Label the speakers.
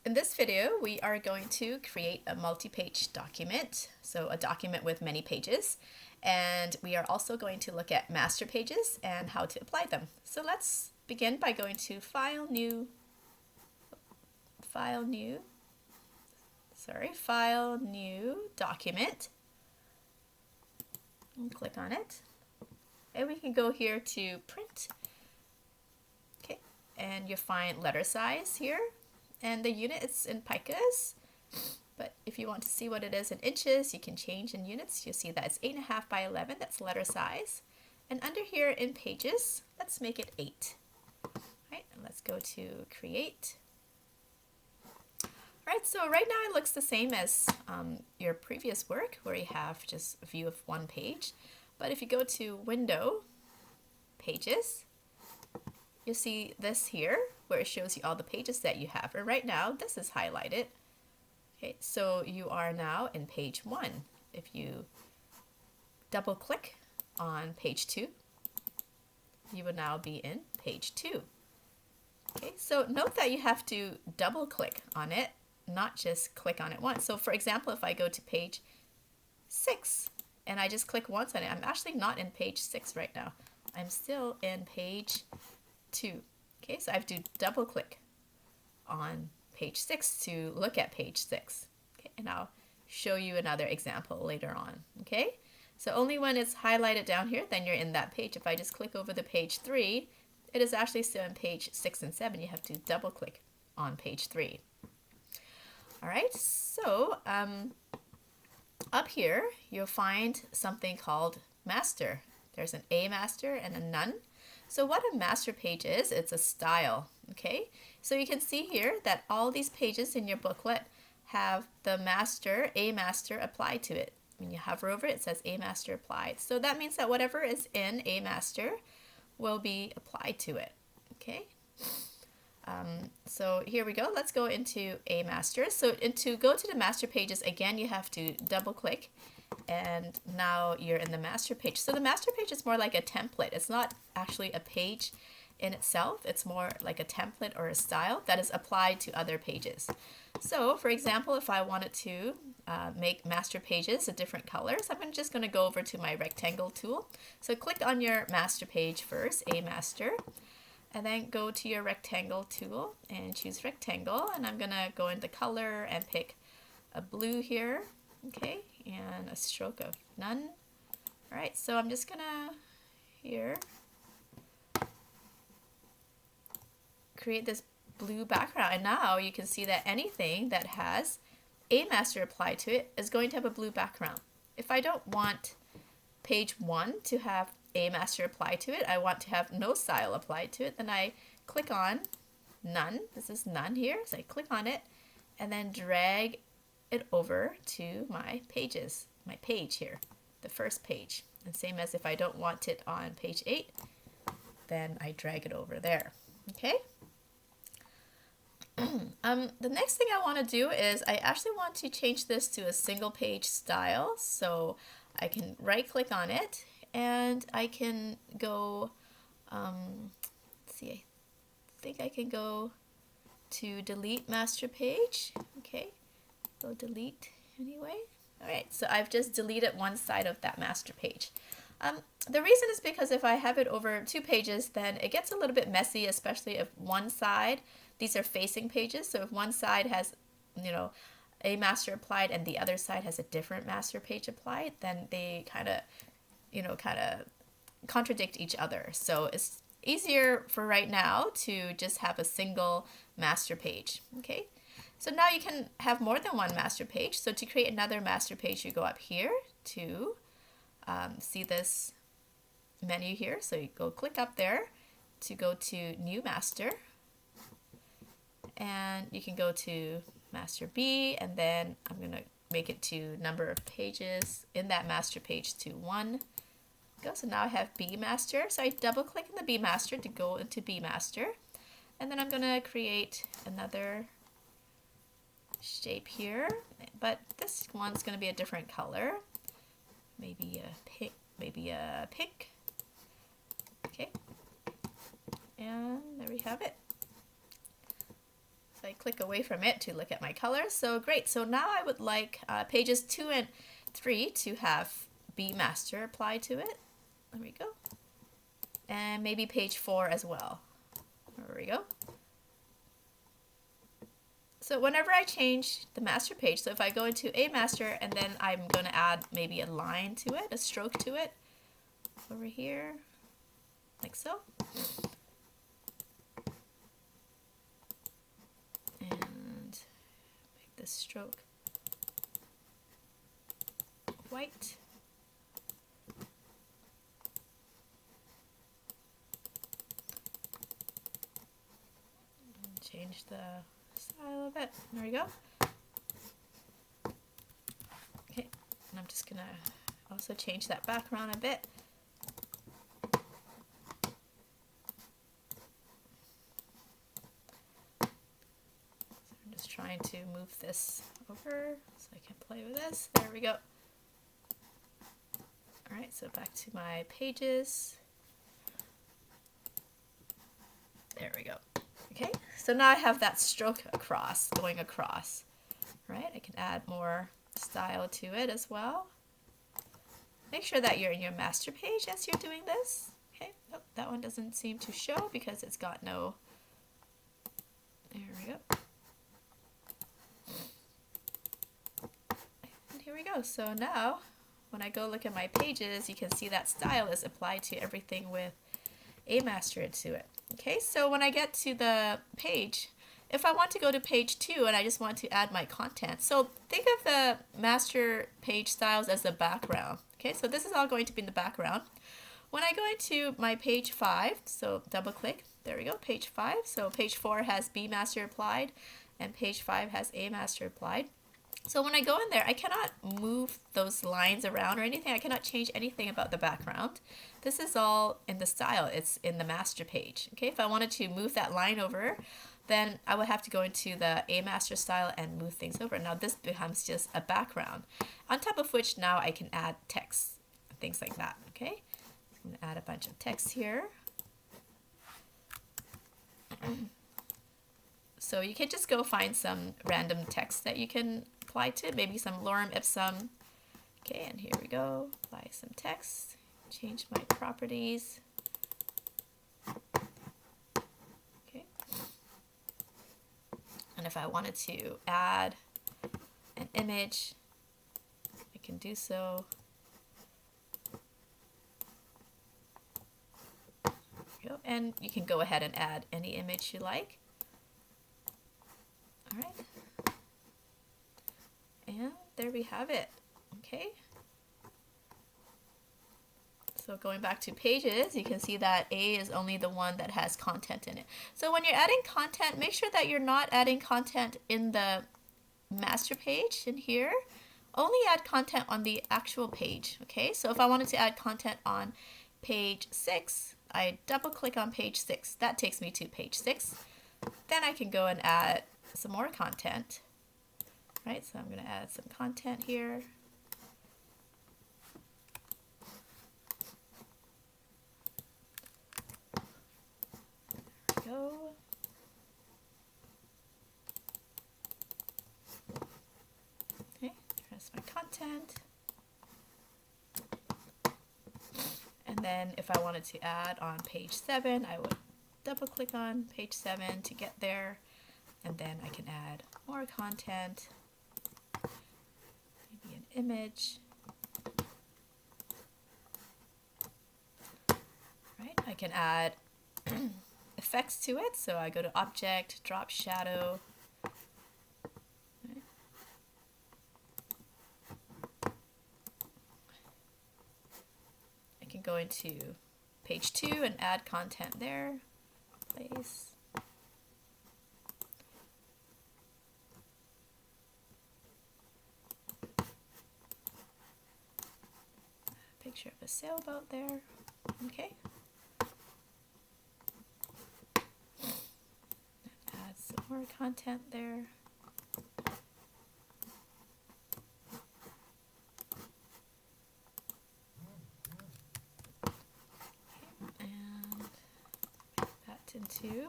Speaker 1: In this video, we are going to create a multi-page document, so a document with many pages, and we are also going to look at master pages and how to apply them. So let's begin by going to File, New, Document, and click on it. And we can go here to Print, okay, and you'll find letter size here. And the unit is in picas, but if you want to see what it is in inches, you can change in units. You'll see that it's 8.5 by 11, that's letter size. And under here in pages, let's make it 8. All right, and let's go to create. All right, so right now it looks the same as your previous work where you have just a view of one page. But if you go to Window, Pages, you'll see this here where it shows you all the pages that you have. And right now, this is highlighted. Okay, so you are now in page 1. If you double click on page 2, you will now be in page 2. Okay, so note that you have to double click on it, not just click on it once. So for example, if I go to page 6 and I just click once on it, I'm actually not in page 6 right now. I'm still in page 2. Okay, so I have to double click on page 6 to look at page 6. Okay, and I'll show you another example later on. Okay, so only when it's highlighted down here, then you're in that page. If I just click over the page 3, it is actually still in page 6 and 7. You have to double click on page 3. All right, so up here, you'll find something called master. There's an A master and a none. So what a master page is, it's a style, okay? So you can see here that all these pages in your booklet have the master, A master applied to it. When you hover over it, it says A master applied. So that means that whatever is in A master will be applied to it, okay? So here we go. Let's go into A master. So to go to the master pages, again, you have to double click. And now you're in the master page. So the master page is more like a template. It's not actually a page in itself. It's more like a template or a style that is applied to other pages. So for example, if I wanted to make master pages of different colors, I'm just going to go over to my rectangle tool. So click on your master page first, A master, and then go to your rectangle tool and choose rectangle. And I'm going to go into color and pick a blue here. Okay, and a stroke of none. All right, so I'm just gonna here create this blue background, and now you can see that anything that has A master applied to it is going to have a blue background. If I don't want page 1 to have A master applied to it, I want to have no style applied to it, then I click on none. This is none here, so I click on it and then drag it over to my pages, my page here, the first page. And same as if I don't want it on page 8, then I drag it over there. Okay. The next thing I want to do is I actually want to change this to a single page style. So I can right click on it and I can go, let's see, I think I can go to delete master page. Okay. Go delete anyway. All right, so I've just deleted one side of that master page. The reason is because if I have it over 2 pages, then it gets a little bit messy, especially if one side, these are facing pages, so if one side has, a master applied and the other side has a different master page applied, then they kind of contradict each other. So it's easier for right now to just have a single master page, okay? So now you can have more than one master page. So to create another master page, you go up here to see this menu here. So you go click up there to go to New Master. And you can go to Master B, and then I'm going to make it to number of pages in that master page to 1. Go. So now I have B Master. So I double click in the B Master to go into B Master. And then I'm going to create another shape here, but this one's going to be a different color, maybe a pink. Okay, and there we have it. So I click away from it to look at my colors. So great. So now I would like pages 2 and 3 to have B master applied to it. There we go. And maybe page 4 as well. There we go. So whenever I change the master page, so if I go into a master and then I'm going to add maybe a line to it, a stroke to it, over here, like so. And make this stroke white. And change the style of it. There we go. Okay, and I'm just gonna also change that background a bit. So I'm just trying to move this over so I can play with this. There we go. Alright, so back to my pages. There we go. Okay, so now I have that stroke across, going across, right? I can add more style to it as well. Make sure that you're in your master page as you're doing this. Okay, oh, that one doesn't seem to show because it's got no, there we go. And here we go. So now when I go look at my pages, you can see that style is applied to everything with a master to it. Okay, so when I get to the page, if I want to go to page 2 and I just want to add my content, so think of the master page styles as the background. Okay, so this is all going to be in the background. When I go into my page 5, so double click, there we go, page 5. So page 4 has B master applied and page 5 has A master applied. So when I go in there, I cannot move those lines around or anything. I cannot change anything about the background. This is all in the style. It's in the master page. Okay, if I wanted to move that line over, then I would have to go into the A master style and move things over. Now this becomes just a background, on top of which now I can add text, things like that. Okay, so I'm going to add a bunch of text here. So you can just go find some random text that you can apply to it, maybe some lorem ipsum. Okay, and here we go, apply some text, change my properties. Okay, and if I wanted to add an image, I can do so. There we go. And you can go ahead and add any image you like. All right, and there we have it. Okay, so going back to pages, you can see that A is only the one that has content in it. So when you're adding content, make sure that you're not adding content in the master page in here. Only add content on the actual page. Okay, so if I wanted to add content on page 6, I double click on page 6. That takes me to page 6. Then I can go and add some more content, right? So I'm going to add some content here. There we go. Okay, here's my content. And then if I wanted to add on page 7, I would double click on page 7 to get there. And then I can add more content, maybe an image. Right? I can add effects to it. So I go to Object, Drop Shadow. Right? I can go into page 2 and add content there. Place. Picture of a sailboat there. Okay. Add some more content there. Okay. And make that into